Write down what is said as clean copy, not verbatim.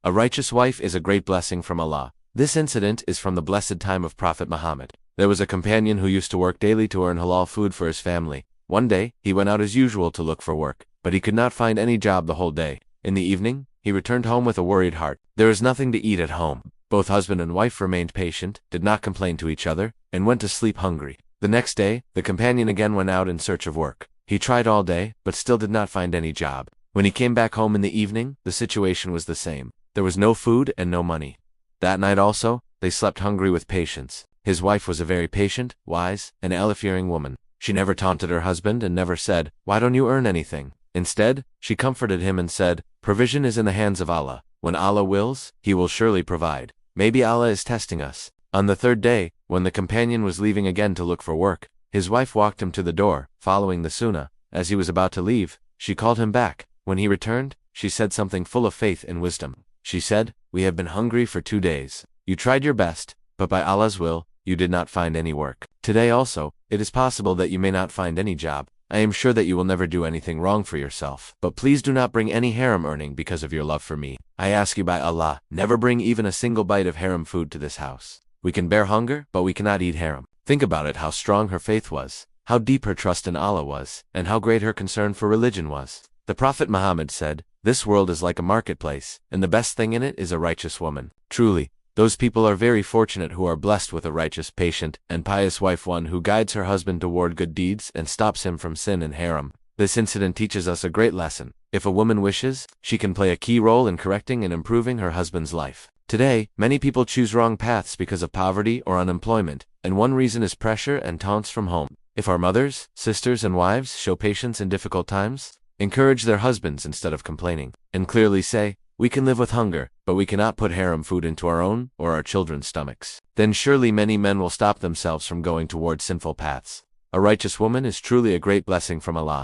A righteous wife is a great blessing from Allah. This incident is from the blessed time of Prophet Muhammad. There was a companion who used to work daily to earn halal food for his family. One day, he went out as usual to look for work, but he could not find any job the whole day. In the evening, he returned home with a worried heart. There was nothing to eat at home. Both husband and wife remained patient, did not complain to each other, and went to sleep hungry. The next day, the companion again went out in search of work. He tried all day, but still did not find any job. When he came back home in the evening, the situation was the same. There was no food and no money. That night also, they slept hungry with patience. His wife was a very patient, wise, and Allah-fearing woman. She never taunted her husband and never said, "Why don't you earn anything?" Instead, she comforted him and said, "Provision is in the hands of Allah. When Allah wills, He will surely provide. Maybe Allah is testing us." On the third day, when the companion was leaving again to look for work, his wife walked him to the door, following the sunnah. As he was about to leave, she called him back. When he returned, she said something full of faith and wisdom. She said, "We have been hungry for 2 days. You tried your best, but by Allah's will, you did not find any work. Today also, it is possible that you may not find any job. I am sure that you will never do anything wrong for yourself. But please do not bring any haram earning because of your love for me. I ask you by Allah, never bring even a single bite of haram food to this house. We can bear hunger, but we cannot eat haram." Think about it, how strong her faith was, how deep her trust in Allah was, and how great her concern for religion was. The Prophet Muhammad said, "This world is like a marketplace, and the best thing in it is a righteous woman." Truly, those people are very fortunate who are blessed with a righteous, patient, and pious wife, one who guides her husband toward good deeds and stops him from sin and haram. This incident teaches us a great lesson. If a woman wishes, she can play a key role in correcting and improving her husband's life. Today, many people choose wrong paths because of poverty or unemployment, and one reason is pressure and taunts from home. If our mothers, sisters, and wives show patience in difficult times, encourage their husbands instead of complaining, and clearly say, "We can live with hunger, but we cannot put haram food into our own or our children's stomachs," then surely many men will stop themselves from going towards sinful paths. A righteous woman is truly a great blessing from Allah.